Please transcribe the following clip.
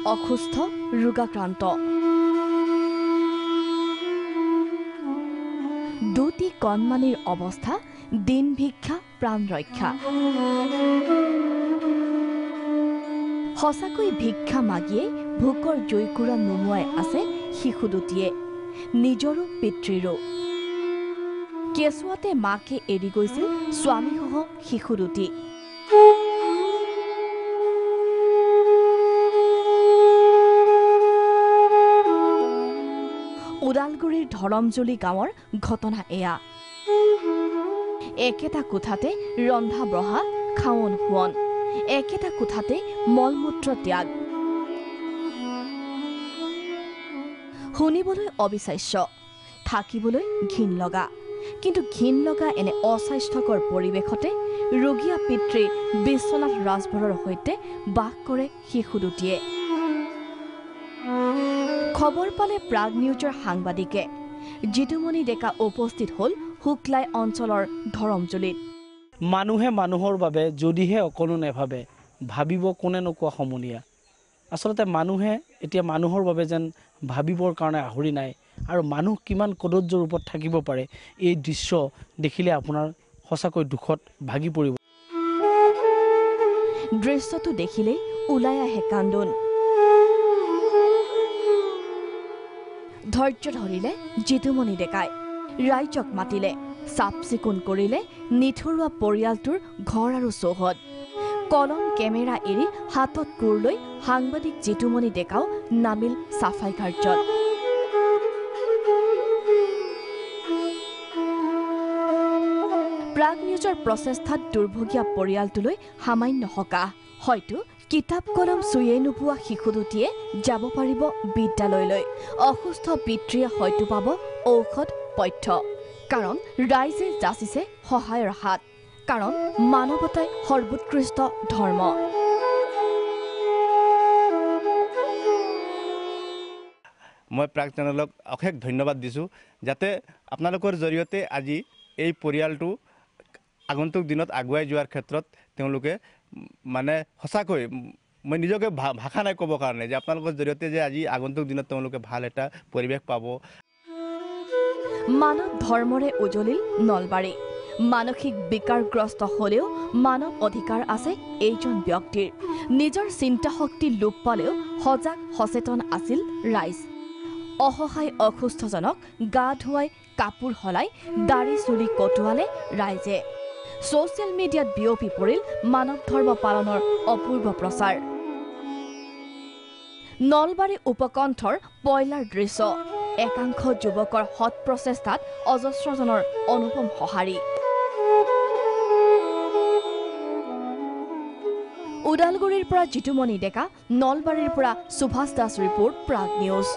অসুস্থ ৰোগাক্ৰান্ত দুটি কণমানিৰ অৱস্থা দিন ভিক্ষা প্ৰাণ ৰক্ষা সঁচাকৈ ভিক্ষা মাগিয়ে ভোকৰ জয়কুৰা নুমুৱাই আছে শিশু দুটিয়ে নিজৰো পিতৃৰো কেঁচুৱাতে মাকে এৰি গৈছিল স্বামীসহ শিশু দুটি ওদালগুৰিৰ ধৰমজুলি গাঁৱৰ ঘটনা এয়া একেটা কোঠাতে ৰন্ধা বঢ়া খাৱন শুৱন একেটা কোঠাতে মলমূত্ৰ ত্যাগ শুনিবলৈ অবিশ্বাস্য থাকিবলৈ ঘিণ লগা কিন্তু ঘিণ লগা এনে অস্বাস্থ্যকৰ পৰিৱেশতে ৰোগীয়া পিতৃ বিশ্বনাথ ৰাজভৰৰ সৈতে বাস কৰে শিশু দুটিয়ে খবৰ পালে প্ৰাগ নিউজৰ সাংবাদিকে জিতুমণি ডেকা উপস্থিত হল হুকলাই অঞ্চলৰ ধৰমজুলিত মানুহে মানুহৰ বাবে যদিহে অকণো নেভাবে ভাবিব কোনে নকোৱা সমনীয়া আসলতে মানুহে এতিয়া মানুহৰ বাবে যেন ভাবিবৰ কাৰণে আহৰি নাই আৰু মানুহ কিমান কদৰ্য ৰূপত থাকিব পাৰে এই দৃশ্য দেখিলে আপোনাৰ সঁচাকৈ দুখত ভাগি পৰিব দৃশ্যটো দেখিলেই ওলাই আহে কান্দোন ধৈৰ্য ধৰিলে জিতুমণি ডেকাই ৰাইজক মাতিলে চাফ চিকুণ কৰিলে নিথৰুৱা পৰিয়ালটোৰ ঘৰ আৰু চৌহদ কলম কেমেৰা এৰি হাতত কোৰ লৈ সাংবাদিক জিতুমণি ডেকাও নামিল চাফাই কাৰ্যত প্ৰাগ নিউজৰ প্ৰচেষ্টাত দুৰ্ভগীয়া পৰিয়ালটোলৈ সামান্য সকাহ হয়তো কিতাপ কলম চুয়ে নোপোৱা শিশু দুটিয়ে যাব পাৰিব বিদ্যালয়লৈ অসুস্থ পিতৃয়ে হয়তো পাব ঔষধ পথ্য কাৰণ ৰাইজে যাচিছে সহায়ৰ হাত কাৰণ মানৱতাই সৰ্বোৎকৃষ্ট ধৰ্ম মই প্ৰাগ চেনেলক অশেষ ধন্যবাদ দিছোঁ যাতে আপোনালোকৰ জৰিয়তে আজি এই পৰিয়ালটো আগন্তুক দিনত আগুৱাই যোৱাৰ ক্ষেত্ৰত তেওঁলোকে মানে সঁচাকৈ মই নিজকে ভাষা নাই ক'বৰ কাৰণে যে আপোনালোকৰ জৰিয়তে যে আজি আগন্তুক দিনত তেওঁলোকে ভাল এটা পৰিৱেশ পাব মানৱ ধৰ্মৰে উজলিল নলবাৰী মানসিক বিকাৰগ্ৰস্ত হলেও মানৱ অধিকাৰ আছে এইজন ব্যক্তিৰ নিজৰ চিন্তা শক্তি লোপ পালেও সজাগ সচেতন আছিল ৰাইজ অসহায় অসুস্থজনক গা ধুৱাই কাপোৰ হলাই দাড়ি চুলি কটোৱালে ৰাইজে সোশ্যাল মিডিয়াত বিয়পি পৰিল মানৱ ধৰ্ম পালনৰ অপূৰ্ব প্ৰচাৰ নলবাৰী উপকণ্ঠৰ পয়লাৰ দৃশ্য একাংশ যুৱকৰ হৎ প্ৰচেষ্টাত অজস্ৰজনৰ অনুপম সঁহাৰি ওদালগুৰিৰ পৰা জিতুমণি ডেকা নলবাৰীৰ পৰা সুভাষ দাস ৰিপোৰ্ট প্ৰাগ নিউজ